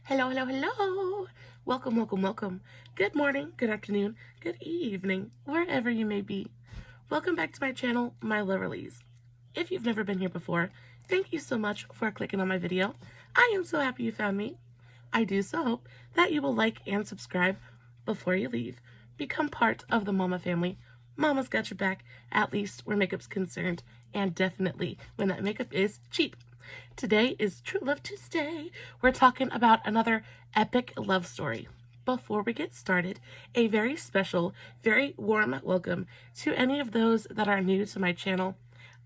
Hello, hello, hello. Welcome, welcome, welcome. Good morning, good afternoon, good evening, wherever you may be. Welcome back to my channel, my lovelies. If you've never been here before, thank you so much for clicking on my video. I am so happy you found me. I do so hope that you will like and subscribe before you leave. Become part of the mama family. Mama's got your back, at least where makeup's concerned, and definitely when that makeup is cheap. Today is True Love Tuesday. We're talking about another epic love story. Before we get started, a very special, very warm welcome to any of those that are new to my channel.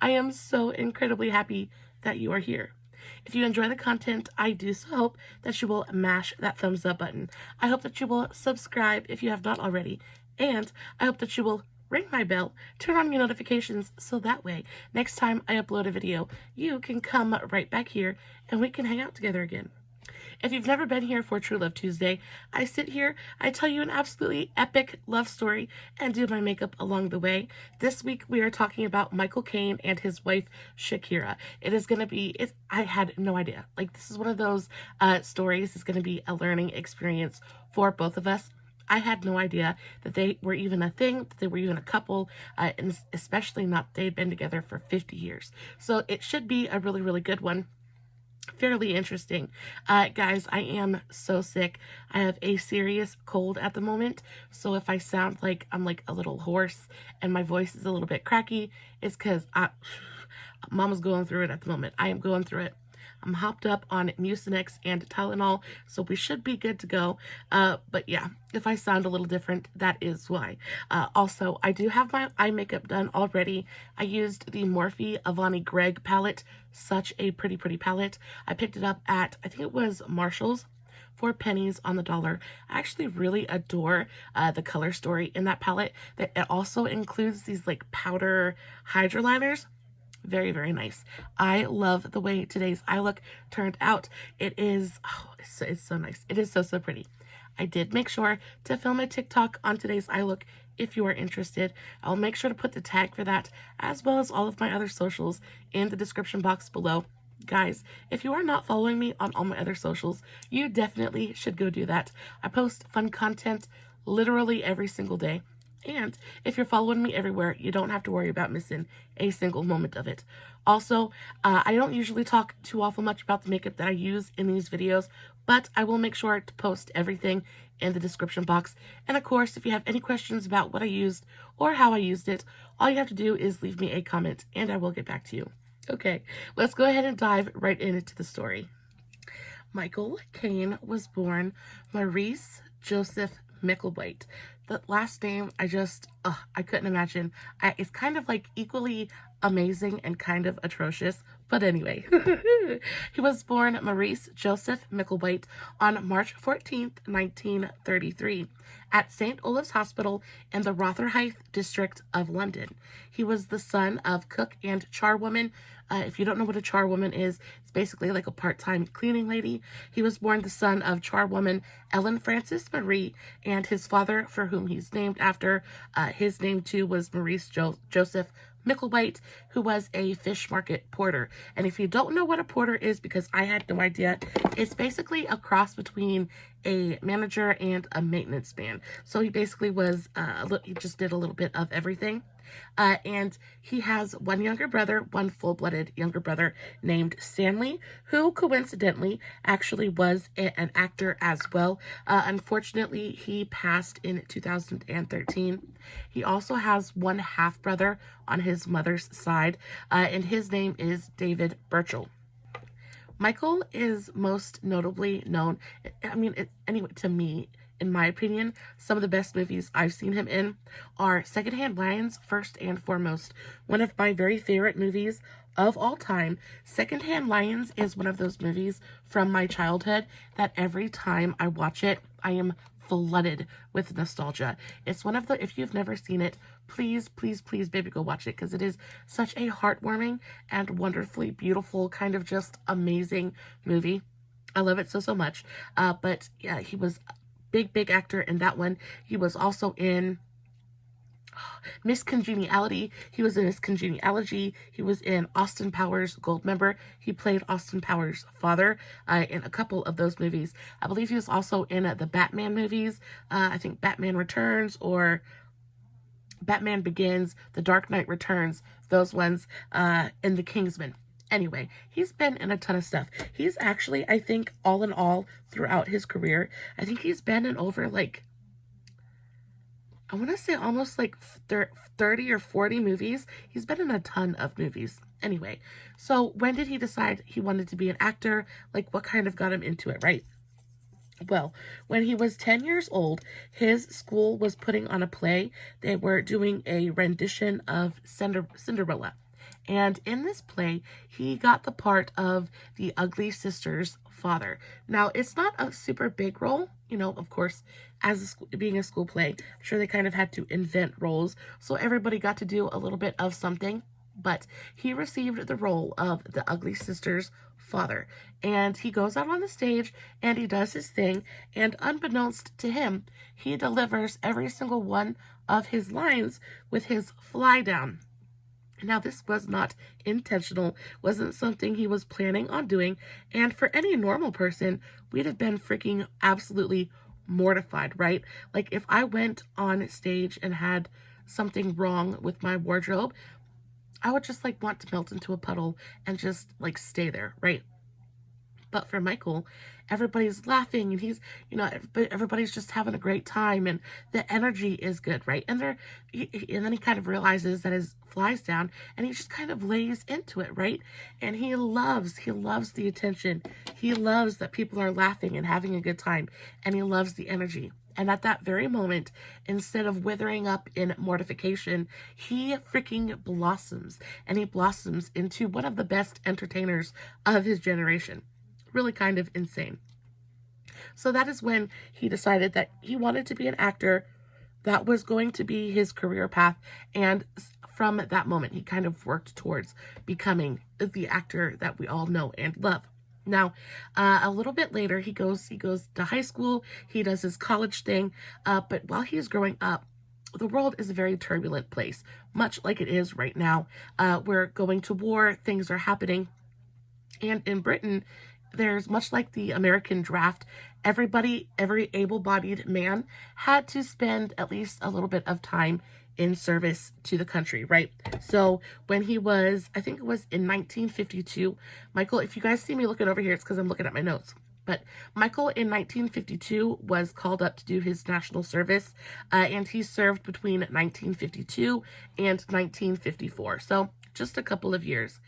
I am so incredibly happy that you are here. If you enjoy the content, I do so hope that you will mash that thumbs up button. I hope that you will subscribe if you have not already, and I hope that you will ring my bell, turn on your notifications, so that way, next time I upload a video, you can come right back here and we can hang out together again. If you've never been here for True Love Tuesday, I sit here, I tell you an absolutely epic love story, and do my makeup along the way. This week we are talking about Michael Caine and his wife Shakira. It is going to be, I had no idea. Like, this is one of those stories. It's going to be a learning experience for both of us. I had no idea that they were even a thing, that they were even a couple, and especially not they'd been together for 50 years. So it should be a really, really good one. Fairly interesting. Guys, I am so sick. I have a serious cold at the moment, so if I sound like I'm like a little hoarse and my voice is a little bit cracky, it's because Mama's going through it at the moment. I am going through it. I'm hopped up on Mucinex and Tylenol, so we should be good to go. But yeah, if I sound a little different, that is why. Also, I do have my eye makeup done already. I used the Morphe Avani Greg palette. Such a pretty, pretty palette. I picked it up at, I think it was Marshall's, for pennies on the dollar. I actually really adore the color story in that palette. It also includes these like powder hydroliners. Very, very nice. I love the way today's eye look turned out. It is, oh, it's so nice. It is so, so pretty. I did make sure to film a TikTok on today's eye look if you are interested. I'll make sure to put the tag for that, as well as all of my other socials, in the description box below. Guys, if you are not following me on all my other socials, you definitely should go do that. I post fun content literally every single day. And if you're following me everywhere, you don't have to worry about missing a single moment of it. Also, I don't usually talk too awful much about the makeup that I use in these videos, but I will make sure to post everything in the description box. And of course, if you have any questions about what I used or how I used it, all you have to do is leave me a comment and I will get back to you. Okay, let's go ahead and dive right into the story. Michael Caine was born Maurice Joseph Micklewhite. The last name, I couldn't imagine. It's kind of like equally amazing and kind of atrocious. But anyway, he was born Maurice Joseph Micklewhite on March 14th, 1933, at St. Olave's Hospital in the Rotherhithe district of London. He was the son of cook and charwoman. If you don't know what a charwoman is, it's basically like a part-time cleaning lady. He was born the son of charwoman Ellen Frances Marie, and his father, for whom he's named after, his name too was Maurice Joseph Micklewhite, who was a fish market porter. And if you don't know what a porter is, because I had no idea, it's basically a cross between a manager and a maintenance man. So he basically was, he just did a little bit of everything. And he has one younger brother, one full-blooded younger brother named Stanley, who coincidentally actually was an actor as well. Unfortunately, he passed in 2013. He also has one half-brother on his mother's side, and his name is David Burchell. Michael is most notably known, anyway, to me, in my opinion, some of the best movies I've seen him in are Secondhand Lions, first and foremost. One of my very favorite movies of all time. Secondhand Lions is one of those movies from my childhood that every time I watch it, I am flooded with nostalgia. It's one of the, if you've never seen it, please, please, please, baby, go watch it, because it is such a heartwarming and wonderfully beautiful, kind of just amazing movie. I love it so, so much. But yeah, he was big actor in that one. He was also in Miss Congeniality. He was in Miss Congeniality. He was in Austin Powers Goldmember. He played Austin Powers' father in a couple of those movies. I believe he was also in the Batman movies. I think Batman Returns or Batman Begins, The Dark Knight Returns, those ones, in The Kingsman. Anyway, he's been in a ton of stuff. He's actually, I think, all in all, throughout his career, I think he's been in over, like, I want to say almost like 30 or 40 movies. He's been in a ton of movies. Anyway, so when did he decide he wanted to be an actor? Like, what kind of got him into it, right? Well, when he was 10 years old, his school was putting on a play. They were doing a rendition of Cinderella. And in this play, he got the part of the ugly sister's father. Now, it's not a super big role, you know, of course, as being a school play. I'm sure they kind of had to invent roles, so everybody got to do a little bit of something. But he received the role of the ugly sister's father. And he goes out on the stage and he does his thing. And unbeknownst to him, he delivers every single one of his lines with his fly down. Now, this was not intentional, wasn't something he was planning on doing, and for any normal person, we'd have been freaking absolutely mortified, right? Like, if I went on stage and had something wrong with my wardrobe, I would just, like, want to melt into a puddle and just, like, stay there, right? But for Michael, everybody's laughing and he's, you know, everybody's just having a great time and the energy is good, right? And and then he kind of realizes that his fly's down and he just kind of lays into it, right? And he loves the attention. He loves that people are laughing and having a good time, and he loves the energy. And at that very moment, instead of withering up in mortification, he freaking blossoms, and he blossoms into one of the best entertainers of his generation. Really kind of insane. So that is when he decided that he wanted to be an actor. That was going to be his career path. And from that moment, he kind of worked towards becoming the actor that we all know and love. Now, a little bit later, he goes to high school. He does his college thing. But while he's growing up, the world is a very turbulent place, much like it is right now. We're going to war. Things are happening. And in Britain, there's much like the American draft, every able-bodied man had to spend at least a little bit of time in service to the country, right? So when he was, I think it was in 1952, Michael, if you guys see me looking over here, it's because I'm looking at my notes. But Michael in 1952 was called up to do his national service, and he served between 1952 and 1954. So just a couple of years.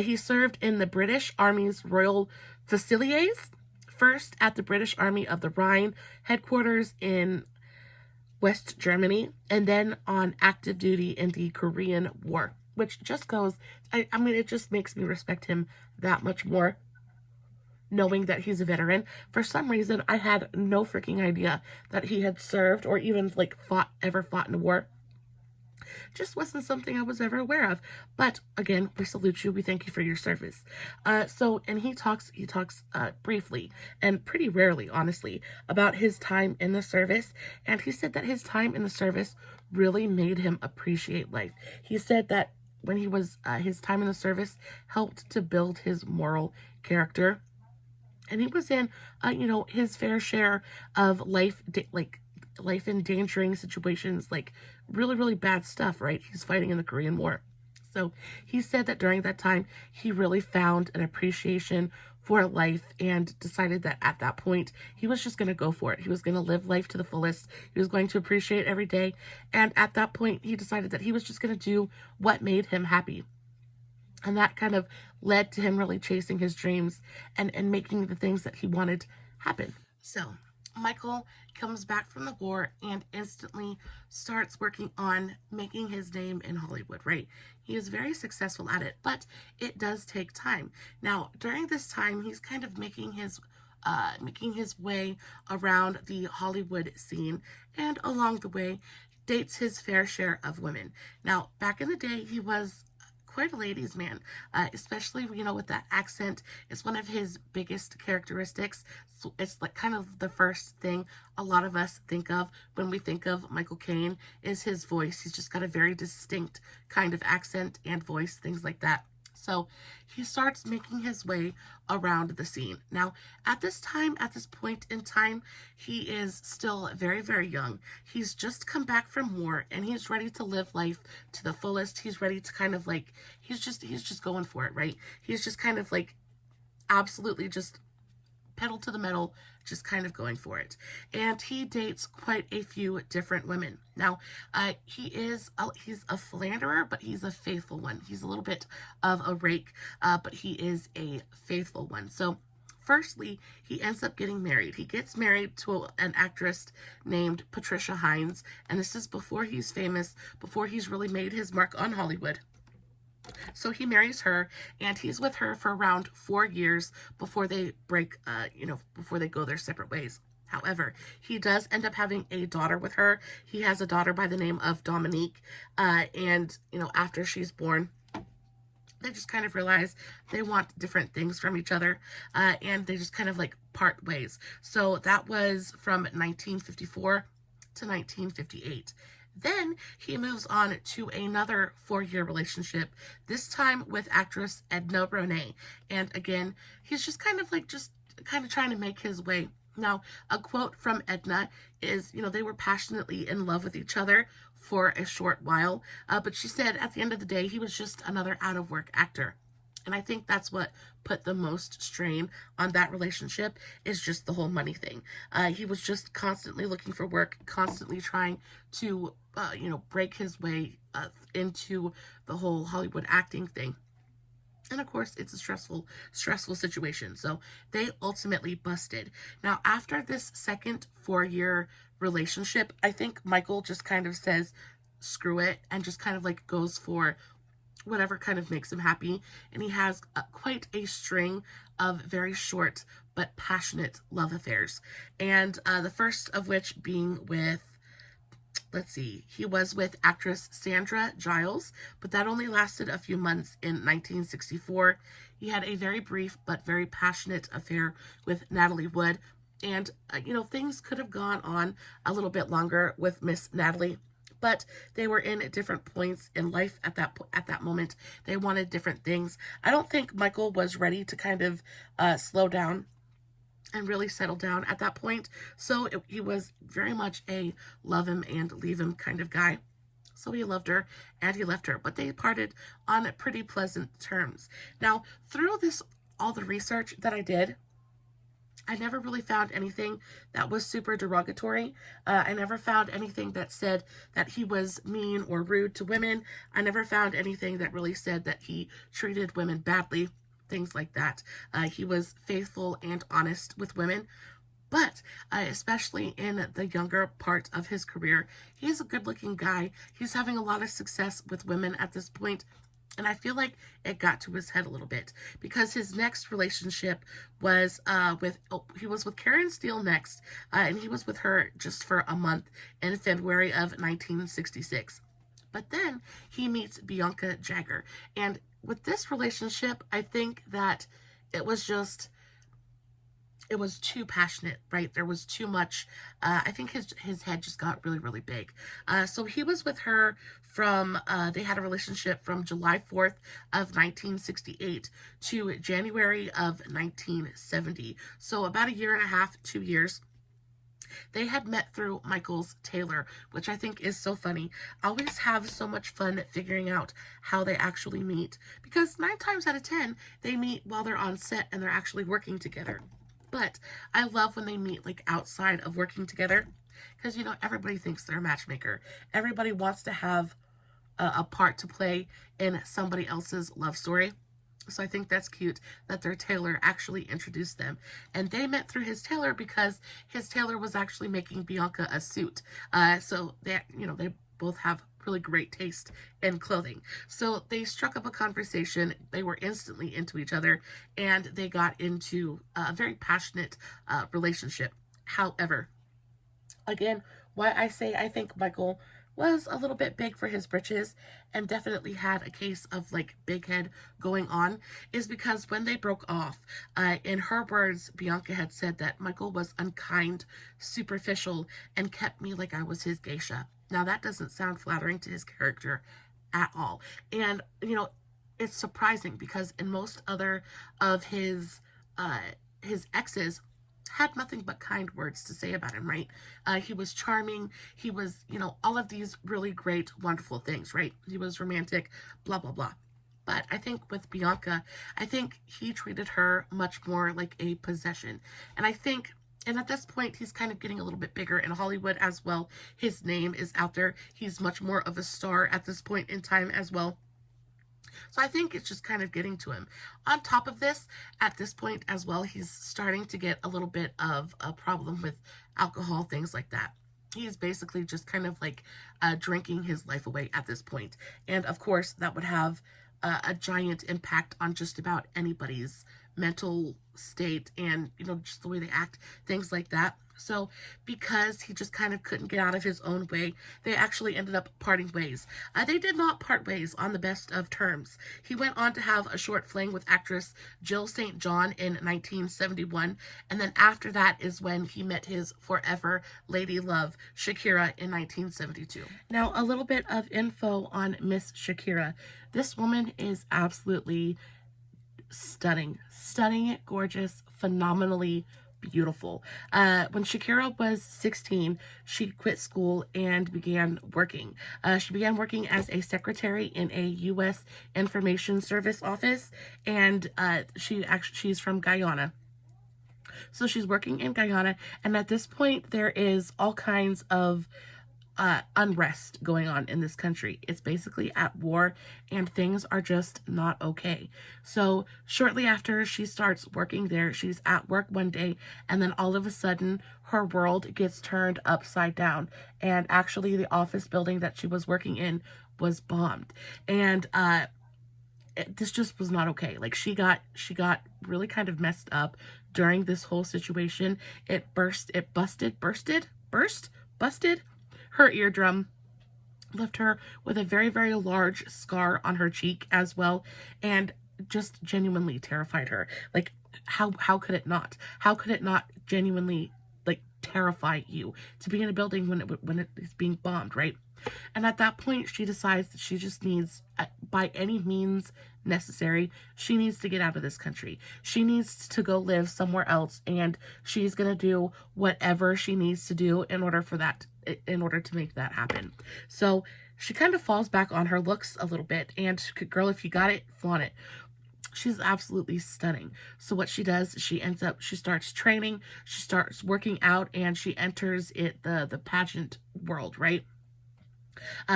He served in the British Army's Royal Fusiliers, first at the British Army of the Rhine headquarters in West Germany, and then on active duty in the Korean War, which just goes, I mean, it just makes me respect him that much more, knowing that he's a veteran. For some reason, I had no freaking idea that he had served or even, like, ever fought in a war. Just wasn't something I was ever aware of. But again, we salute you. We thank you for your service. And he talks briefly and pretty rarely, honestly, about his time in the service. And he said that his time in the service really made him appreciate life. He said that when he was, his time in the service helped to build his moral character. And he was in, his fair share of life-endangering situations, like really, really bad stuff, right? He's fighting in the Korean War. So he said that during that time, he really found an appreciation for life and decided that at that point, he was just going to go for it. He was going to live life to the fullest. He was going to appreciate every day. And at that point, he decided that he was just going to do what made him happy. And that kind of led to him really chasing his dreams and making the things that he wanted happen. So Michael comes back from the war and instantly starts working on making his name in Hollywood, right? He is very successful at it, but it does take time. Now, during this time, he's kind of making his way around the Hollywood scene, and along the way, dates his fair share of women. Now, back in the day, he was quite a ladies' man, especially, you know, with that accent. It's one of his biggest characteristics. So it's like kind of the first thing a lot of us think of when we think of Michael Caine is his voice. He's just got a very distinct kind of accent and voice, things like that. So he starts making his way around the scene. Now, at this time, at this point in time, he is still very, very young. He's just come back from war and he's ready to live life to the fullest. He's ready to kind of like, he's just going for it, right? He's just kind of like absolutely just pedal to the metal, just kind of going for it. And he dates quite a few different women. Now, he's a philanderer, but he's a faithful one. He's a little bit of a rake, but he is a faithful one. So firstly, he ends up getting married. He gets married to an actress named Patricia Hines, and this is before he's famous, before he's really made his mark on Hollywood. So he marries her, and he's with her for around 4 years before they break, before they go their separate ways. However, he does end up having a daughter with her. He has a daughter by the name of Dominique, and, you know, after she's born, they just kind of realize they want different things from each other, and they just kind of like part ways. So that was from 1954 to 1958. Then he moves on to another 4-year relationship, this time with actress Edna Ronay. And again, he's just kind of trying to make his way. Now, a quote from Edna is, you know, they were passionately in love with each other for a short while, but she said at the end of the day, he was just another out-of-work actor. And I think that's what put the most strain on that relationship, is just the whole money thing. He was just constantly looking for work, constantly trying to, break his way into the whole Hollywood acting thing. And of course, it's a stressful situation. So they ultimately busted. Now, after this second 4-year relationship, I think Michael just kind of says, screw it, and just kind of like goes for whatever kind of makes him happy. And he has quite a string of very short but passionate love affairs. And the first of which being with, he was with actress Sandra Giles, but that only lasted a few months in 1964. He had a very brief but very passionate affair with Natalie Wood. And, things could have gone on a little bit longer with Miss Natalie, but they were in different points in life at that moment. They wanted different things. I don't think Michael was ready to kind of slow down and really settle down at that point. So he was very much a love him and leave him kind of guy. So he loved her and he left her, but they parted on pretty pleasant terms. Now, through all the research that I did, I never really found anything that was super derogatory. I never found anything that said that he was mean or rude to women. I never found anything that really said that he treated women badly, things like that. He was faithful and honest with women. But especially in the younger part of his career, he's a good-looking guy. He's having a lot of success with women at this point. And I feel like it got to his head a little bit, because his next relationship was he was with Karen Steele next, and he was with her just for a month in February of 1966. But then he meets Bianca Jagger. And with this relationship, I think that it was too passionate, right? There was too much. I think his head just got really, really big. So he was with her from, they had a relationship from July 4th of 1968 to January of 1970. So about 1.5 years, 2 years. They had met through Michael's tailor, which I think is so funny. I always have so much fun figuring out how they actually meet, because 9 times out of 10, they meet while they're on set and they're actually working together. But I love when they meet like outside of working together, because, everybody thinks they're a matchmaker. Everybody wants to have a part to play in somebody else's love story. So I think that's cute that their tailor actually introduced them. And they met through his tailor because his tailor was actually making Bianca a suit. So they both have really great taste in clothing. So they struck up a conversation. They were instantly into each other, and they got into a very passionate relationship. However, again, why I say I think Michael was a little bit big for his britches and definitely had a case of like big head going on is because when they broke off, in her words, Bianca had said that Michael was unkind, superficial, and kept me like I was his geisha. Now that doesn't sound flattering to his character at all. And, you know, it's surprising because in most other of his exes had nothing but kind words to say about him, right? He was charming. He was, you know, all of these really great, wonderful things, right? He was romantic, blah, blah, blah. But I think with Bianca, I think he treated her much more like a possession. And I think, and at this point, he's kind of getting a little bit bigger in Hollywood as well. His name is out there. He's much more of a star at this point in time as well. So I think it's just kind of getting to him. On top of this, at this point as well, he's starting to get a little bit of a problem with alcohol, things like that. He's basically just kind of like drinking his life away at this point. And of course, that would have a giant impact on just about anybody's mental state and, you know, just the way they act, things like that. So because he just kind of couldn't get out of his own way, they actually ended up parting ways. They did not part ways on the best of terms. He went on to have a short fling with actress Jill St. John in 1971, and then after that is when he met his forever lady love, Shakira, in 1972. Now, a little bit of info on Miss Shakira. This woman is absolutely stunning, gorgeous, phenomenally beautiful. When Shakira was 16, she quit school and began working. She began working as a secretary in a U.S. Information Service office, and she's from Guyana. So she's working in Guyana, and at this point, there is all kinds of unrest going on in this country. It's basically at war and things are just not okay. So shortly after she starts working there, she's at work one day and then all of a sudden her world gets turned upside down, and actually the office building that she was working in was bombed. And this just was not okay. Like she got really kind of messed up during this whole situation. It busted her eardrum, left her with a very, very large scar on her cheek as well, and just genuinely terrified her. Like, how could it not? How could it not genuinely, like, terrify you to be in a building when it is being bombed, right? And at that point, she decides that she just needs, by any means necessary, she needs to get out of this country. She needs to go live somewhere else, and she's gonna do whatever she needs to do in order to make that happen. So she kind of falls back on her looks a little bit, and girl, if you got it, flaunt it. She's absolutely stunning. So what she does, she starts training, she starts working out, and she enters the pageant world, right?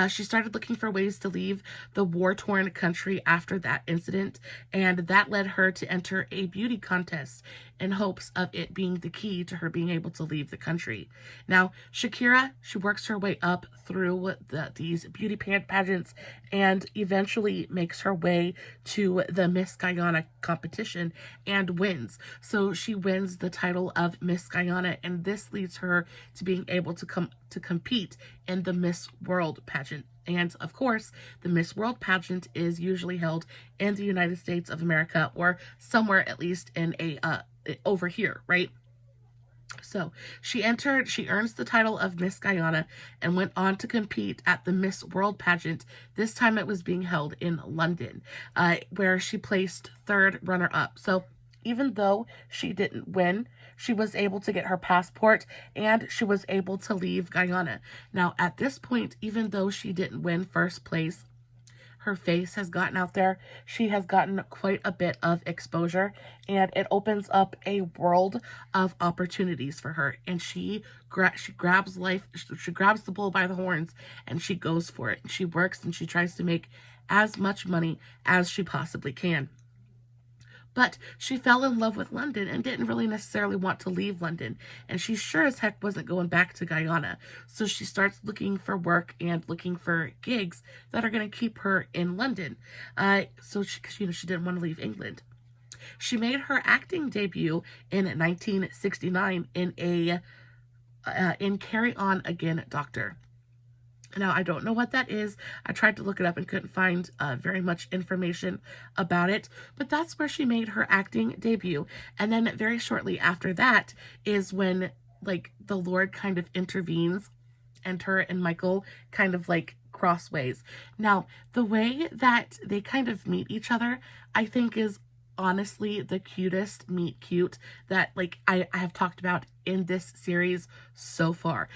She started looking for ways to leave the war-torn country after that incident, and that led her to enter a beauty contest in hopes of it being the key to her being able to leave the country. Now, Shakira, she works her way up through these beauty pageants and eventually makes her way to the Miss Guyana competition and wins. So she wins the title of Miss Guyana, and this leads her to being able to compete in the Miss World pageant. And of course, the Miss World pageant is usually held in the United States of America, or somewhere at least in over here, right? So she earns the title of Miss Guyana and went on to compete at the Miss World pageant. This time it was being held in London, where she placed third runner-up. So even though she didn't win, she was able to get her passport and she was able to leave Guyana. Now, at this point, even though she didn't win first place, her face has gotten out there. She has gotten quite a bit of exposure, and it opens up a world of opportunities for her. And she grabs the bull by the horns, and she goes for it. And she works and she tries to make as much money as she possibly can. But she fell in love with London and didn't really necessarily want to leave London. And she sure as heck wasn't going back to Guyana. So she starts looking for work and looking for gigs that are going to keep her in London. So she didn't want to leave England. She made her acting debut in 1969 in Carry On Again, Doctor. Now, I don't know what that is. I tried to look it up and couldn't find very much information about it, but that's where she made her acting debut. And then very shortly after that is when, like, the Lord kind of intervenes and her and Michael kind of, like, crossways. Now, the way that they kind of meet each other, I think is honestly the cutest meet cute that, like, I have talked about in this series so far.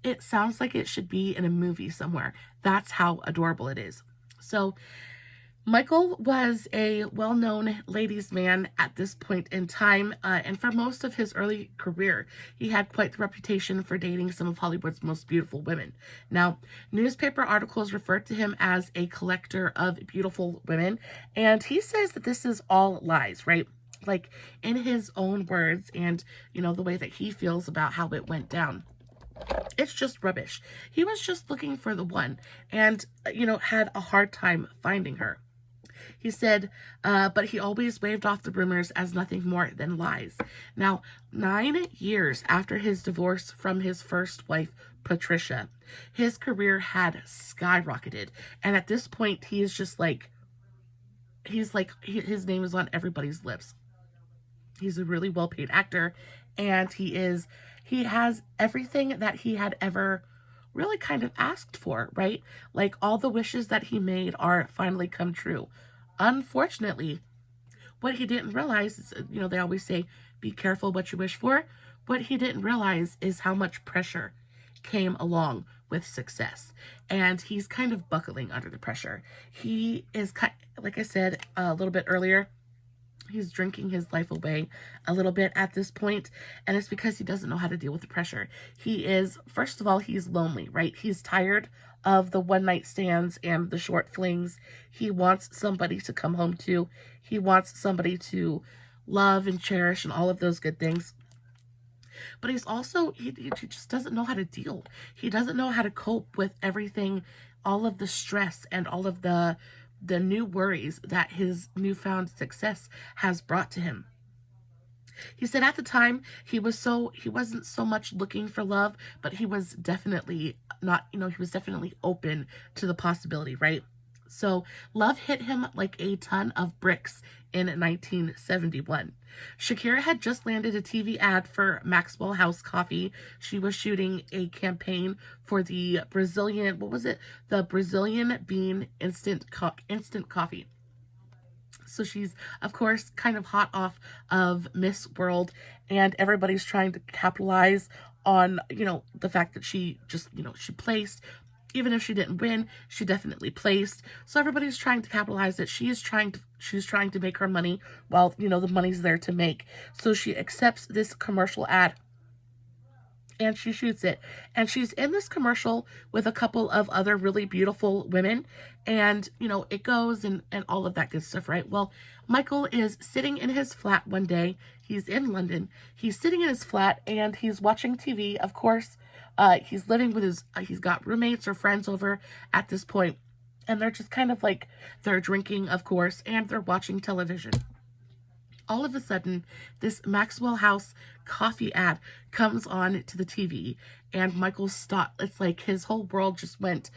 It sounds like it should be in a movie somewhere. That's how adorable it is. So Michael was a well-known ladies' man at this point in time, and for most of his early career, he had quite the reputation for dating some of Hollywood's most beautiful women. Now, newspaper articles refer to him as a collector of beautiful women, and he says that this is all lies, right? Like, in his own words, and, you know, the way that he feels about how it went down. It's just rubbish. He was just looking for the one and, you know, had a hard time finding her. He said, but he always waved off the rumors as nothing more than lies. Now, 9 years after his divorce from his first wife, Patricia, his career had skyrocketed. And at this point, he is just like, his name is on everybody's lips. He's a really well-paid actor, and he has everything that he had ever really kind of asked for, right? Like, all the wishes that he made are finally come true. Unfortunately, what he didn't realize is, you know, they always say, be careful what you wish for. What he didn't realize is how much pressure came along with success. And he's kind of buckling under the pressure. He is, like I said a little bit earlier, he's drinking his life away a little bit at this point, and it's because he doesn't know how to deal with the pressure. He is, first of all, he's lonely, right? He's tired of the one-night stands and the short flings. He wants somebody to come home to. He wants somebody to love and cherish and all of those good things. But he's also, he just doesn't know how to deal. He doesn't know how to cope with everything, all of the stress and all of the new worries that his newfound success has brought to him. He said at the time he wasn't so much looking for love, but he was definitely not, you know, he was definitely open to the possibility, right? So love hit him like a ton of bricks in 1971. Shakira had just landed a TV ad for Maxwell House Coffee. She was shooting a campaign for the Brazilian, what was it? The Brazilian bean instant coffee. So she's, of course, kind of hot off of Miss World, and everybody's trying to capitalize on, you know, the fact that she just, you know, she placed. Even if she didn't win, she definitely placed. So everybody's trying to capitalize that she's trying to make her money while, you know, the money's there to make. So she accepts this commercial ad and she shoots it. And she's in this commercial with a couple of other really beautiful women. And, you know, it goes and all of that good stuff, right? Well, Michael is sitting in his flat one day. He's in London. He's sitting in his flat and he's watching TV, of course. He's living with he's got roommates or friends over at this point, and they're just kind of like, they're drinking, of course, and they're watching television. All of a sudden, this Maxwell House coffee ad comes on to the TV, and Michael stopped. It's like his whole world went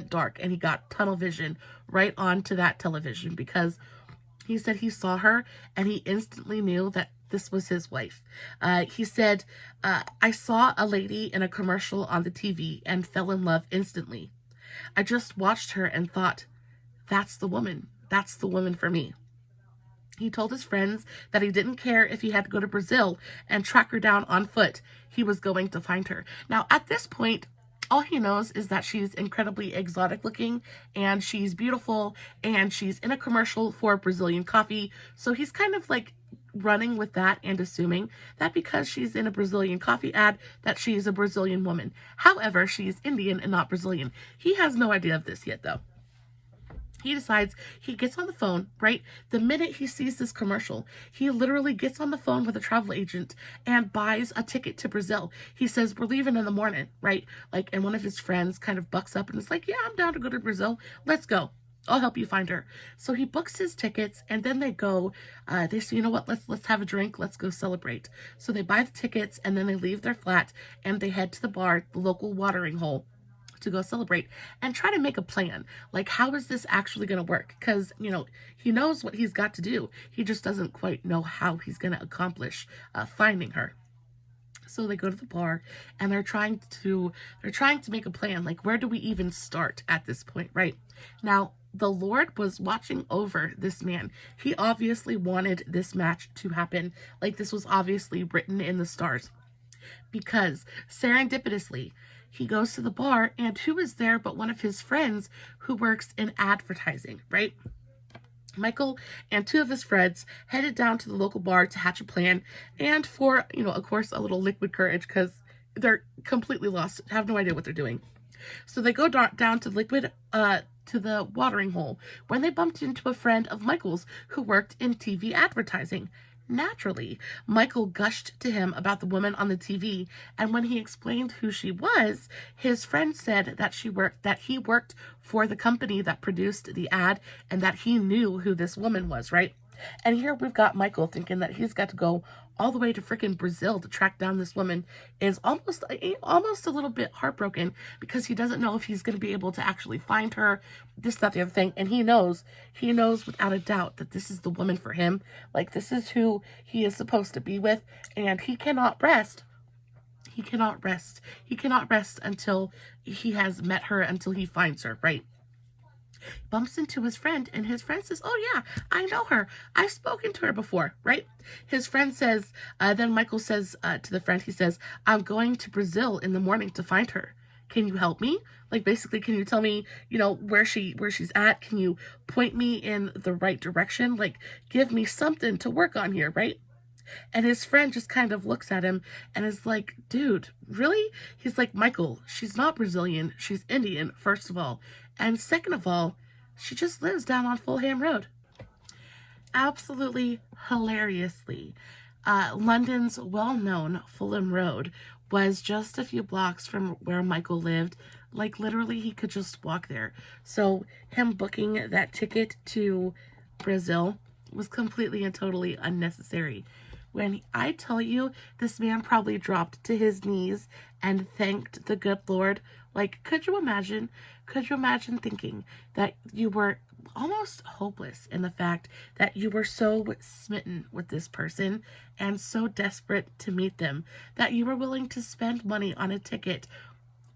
dark, and he got tunnel vision right onto that television because he said he saw her, and he instantly knew that this was his wife. He said, I saw a lady in a commercial on the TV and fell in love instantly. I just watched her and thought, that's the woman. That's the woman for me. He told his friends that he didn't care if he had to go to Brazil and track her down on foot. He was going to find her. Now, at this point, all he knows is that she's incredibly exotic looking and she's beautiful and she's in a commercial for Brazilian coffee. So he's kind of like running with that and assuming that because she's in a Brazilian coffee ad that she's a Brazilian woman. However, she's Indian and not Brazilian. He has no idea of this yet though. He decides, he gets on the phone, right? The minute he sees this commercial, he literally gets on the phone with a travel agent and buys a ticket to Brazil. He says, we're leaving in the morning, right? Like, and one of his friends kind of bucks up and is like, yeah, I'm down to go to Brazil. Let's go. I'll help you find her. So he books his tickets, and then they go, they say, you know what, let's have a drink, let's go celebrate. So they buy the tickets, and then they leave their flat, and they head to the bar, the local watering hole, to go celebrate and try to make a plan. Like, how is this actually going to work? Because, you know, he knows what he's got to do. He just doesn't quite know how he's going to accomplish finding her. So they go to the bar, and they're trying to make a plan. Like, where do we even start at this point, right? Now, the Lord was watching over this man. He obviously wanted this match to happen. Like, this was obviously written in the stars. Because serendipitously, he goes to the bar, and who is there but one of his friends who works in advertising, right? Michael and two of his friends headed down to the local bar to hatch a plan, and for, you know, of course, a little liquid courage, because they're completely lost, have no idea what they're doing. So they go down to to the watering hole when they bumped into a friend of Michael's who worked in TV advertising. Naturally, Michael gushed to him about the woman on the TV, and when he explained who she was, his friend said that he worked for the company that produced the ad, and that he knew who this woman was, right? And here we've got Michael thinking that he's got to go all the way to freaking Brazil to track down this woman, is almost a little bit heartbroken, because he doesn't know if he's going to be able to actually find her, this, that, the other thing. And he knows without a doubt that this is the woman for him. Like, this is who he is supposed to be with, and he cannot rest. He cannot rest. He cannot rest until he has met her, until he finds her, right? Bumps into his friend, and his friend says, oh yeah, I know her, I've spoken to her before, right? His friend says, then Michael says to the friend, he says, I'm going to Brazil in the morning to find her. Can you help me? Like, basically, can you tell me, you know, where she's at? Can you point me in the right direction? Like, give me something to work on here, right? And his friend just kind of looks at him and is like, dude, really? He's like, Michael, she's not Brazilian. She's Indian, first of all. And second of all, she just lives down on Fulham Road. Absolutely hilariously, London's well-known Fulham Road was just a few blocks from where Michael lived. Like, literally, he could just walk there. So him booking that ticket to Brazil was completely and totally unnecessary. When I tell you, this man probably dropped to his knees and thanked the good Lord. Like, could you imagine thinking that you were almost hopeless in the fact that you were so smitten with this person and so desperate to meet them that you were willing to spend money on a ticket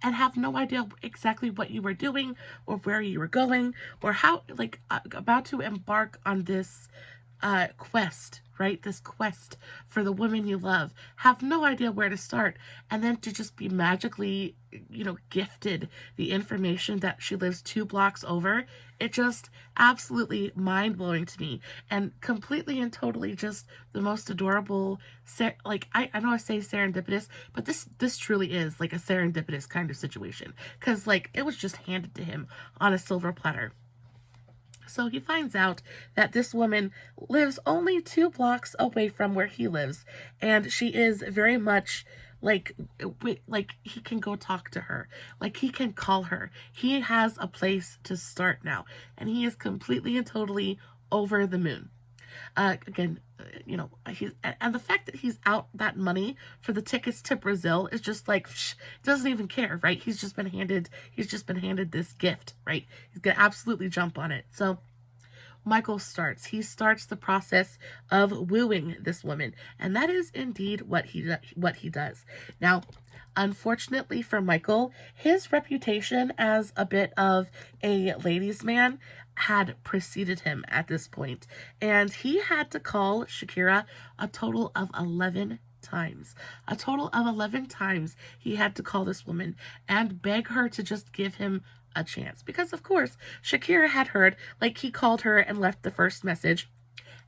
and have no idea exactly what you were doing or where you were going or how, like, about to embark on this quest, right? This quest for the woman you love, have no idea where to start, and then to just be magically, you know, gifted the information that she lives 2 blocks over. It just absolutely mind-blowing to me, and completely and totally just the most adorable, like, I know I say serendipitous, but this truly is like a serendipitous kind of situation, because, like, it was just handed to him on a silver platter. So he finds out that this woman lives only 2 blocks away from where he lives, and she is very much like he can go talk to her, like he can call her. He has a place to start now, and he is completely and totally over the moon. Again, you know, and the fact that he's out that money for the tickets to Brazil is just like, doesn't even care, right? He's just been handed this gift, right? He's gonna absolutely jump on it. So Michael starts the process of wooing this woman, and that is indeed what he does. Now, unfortunately for Michael, his reputation as a bit of a ladies' man had preceded him at this point, and he had to call Shakira a total of 11 times. A total of 11 times he had to call this woman and beg her to just give him a chance. Because, of course, Shakira had heard, like, he called her and left the first message,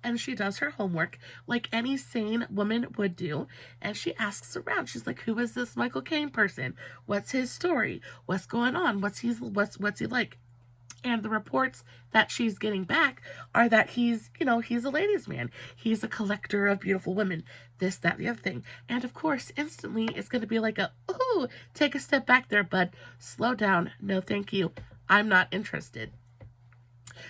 and she does her homework like any sane woman would do, and she asks around. She's like, who is this Michael Caine person? What's his story? What's going on? What's he like? And the reports that she's getting back are that he's, you know, he's a ladies' man. He's a collector of beautiful women, this, that, the other thing. And of course, instantly, it's going to be like a, ooh, take a step back there, bud. Slow down. No, thank you. I'm not interested.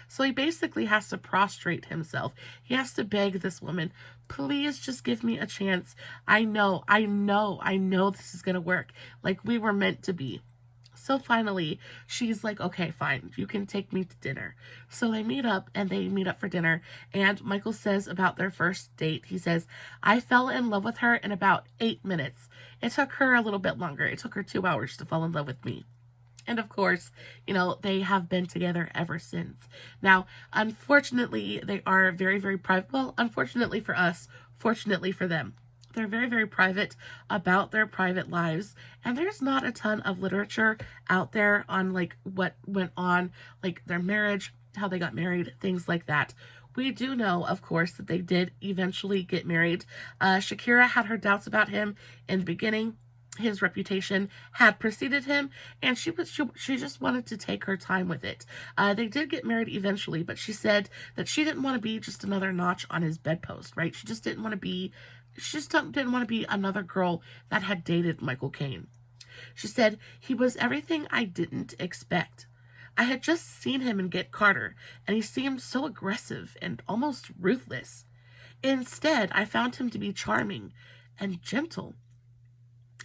So he basically has to prostrate himself. He has to beg this woman, please just give me a chance. I know this is gonna work. Like, we were meant to be. So finally, she's like, okay, fine, you can take me to dinner. So they meet up for dinner. And Michael says about their first date, he says, I fell in love with her in about 8 minutes. It took her a little bit longer. It took her 2 hours to fall in love with me. And of course, you know, they have been together ever since. Now, unfortunately, they are very, very private. Well, unfortunately for us, fortunately for them. They're very, very private about their private lives. And there's not a ton of literature out there on, like, what went on, like, their marriage, how they got married, things like that. We do know, of course, that they did eventually get married. Shakira had her doubts about him in the beginning. His reputation had preceded him, and she just wanted to take her time with it. They did get married eventually, but she said that she didn't want to be just another notch on his bedpost, right? She just didn't want to be another girl that had dated Michael Caine. She said, he was everything I didn't expect. I had just seen him in Get Carter, and he seemed so aggressive and almost ruthless. Instead, I found him to be charming and gentle.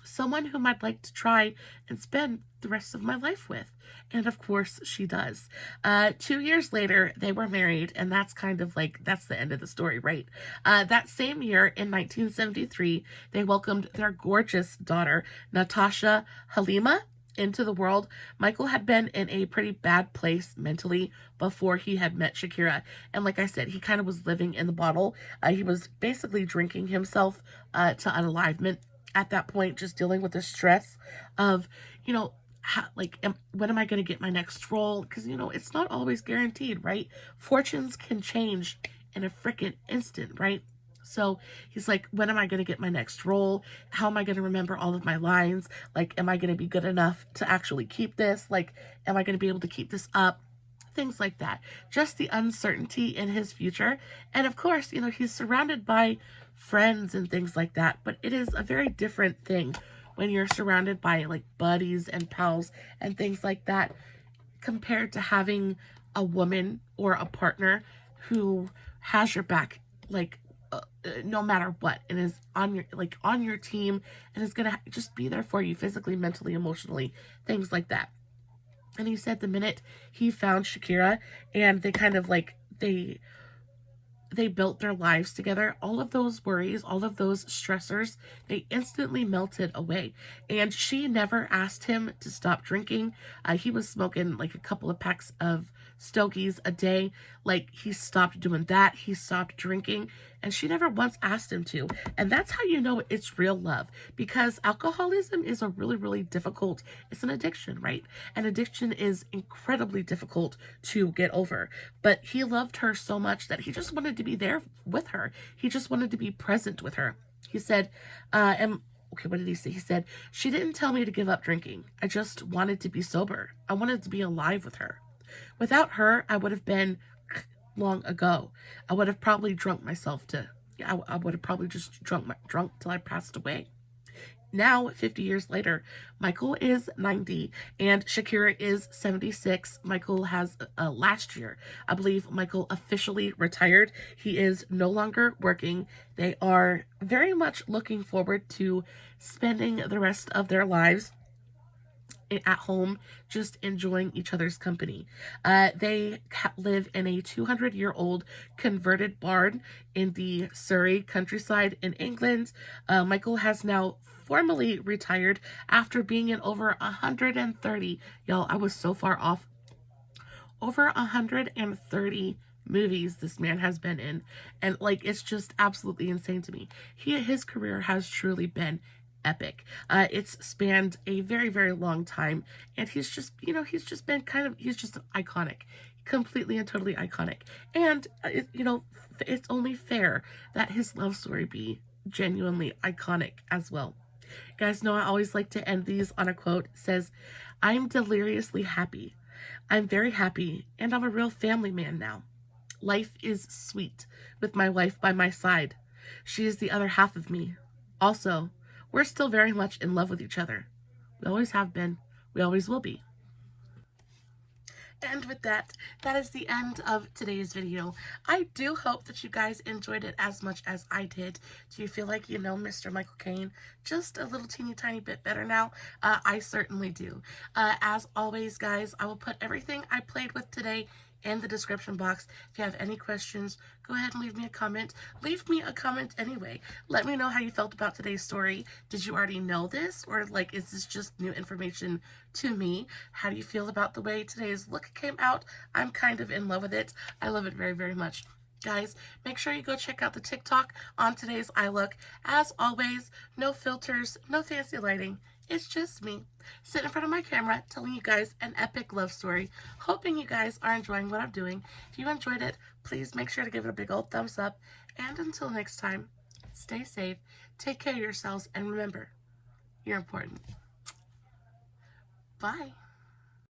Someone whom I'd like to try and spend the rest of my life with. And of course she does. 2 years later, they were married, and that's kind of like, that's the end of the story, right? That same year, in 1973, they welcomed their gorgeous daughter, Natasha Halima, into the world. Michael had been in a pretty bad place mentally before he had met Shakira. And like I said, he kind of was living in the bottle. He was basically drinking himself to unalivement at that point, just dealing with the stress of, you know, when am I going to get my next role? Because, you know, it's not always guaranteed, right? Fortunes can change in a frickin' instant, right? So he's like, when am I going to get my next role? How am I going to remember all of my lines? Like, am I going to be good enough to actually keep this? Like, am I going to be able to keep this up? Things like that. Just the uncertainty in his future. And of course, you know, he's surrounded by friends and things like that, but it is a very different thing when you're surrounded by like buddies and pals and things like that, compared to having a woman or a partner who has your back, like no matter what, and is on your team, and is gonna just be there for you physically, mentally, emotionally, things like that. And he said the minute he found Shakira and they kind of like they built their lives together, all of those worries, all of those stressors, they instantly melted away. And she never asked him to stop drinking. He was smoking like a couple of packs of stogies a day. Like, he stopped doing that. He stopped drinking. And she never once asked him to. And that's how you know it's real love. Because alcoholism is a really, really difficult, it's an addiction, right? And addiction is incredibly difficult to get over. But he loved her so much that he just wanted to be there with her. He just wanted to be present with her. He said, okay, what did he say? He said, she didn't tell me to give up drinking. I just wanted to be sober. I wanted to be alive with her. Without her, I would have been long ago. I would have probably drunk myself to, I would have probably just drunk till I passed away. Now, 50 years later, Michael is 90 and Shakira is 76. Michael has, last year, I believe Michael officially retired. He is no longer working. They are very much looking forward to spending the rest of their lives at home, just enjoying each other's company. They live in a 200-year-old converted barn in the Surrey countryside in England. Michael has now formally retired after being in over 130, y'all, I was so far off, over 130 movies this man has been in, and like, it's just absolutely insane to me. His career has truly been epic. It's spanned a very, very long time, and he's just, you know, he's just iconic, completely and totally iconic. And you know, it's only fair that his love story be genuinely iconic as well. You guys know I always like to end these on a quote. It says, I'm deliriously happy. I'm very happy, and I'm a real family man now. Life is sweet with my wife by my side. She is the other half of me. Also, we're still very much in love with each other. We always have been. We always will be. And with that, that is the end of today's video. I do hope that you guys enjoyed it as much as I did. Do you feel like you know Mr. Michael Caine just a little teeny tiny bit better now? I certainly do. As always, guys, I will put everything I played with today in the description box. If you have any questions, go ahead and leave me a comment. Leave me a comment anyway. Let me know how you felt about today's story. Did you already know this, or like is this just new information to me? How do you feel about the way today's look came out? I'm kind of in love with it. I love it very, very much. Guys, make sure you go check out the TikTok on today's eye look. As always, no filters, no fancy lighting. It's just me sitting in front of my camera telling you guys an epic love story. Hoping you guys are enjoying what I'm doing. If you enjoyed it, please make sure to give it a big old thumbs up. And until next time, stay safe, take care of yourselves, and remember, you're important. Bye.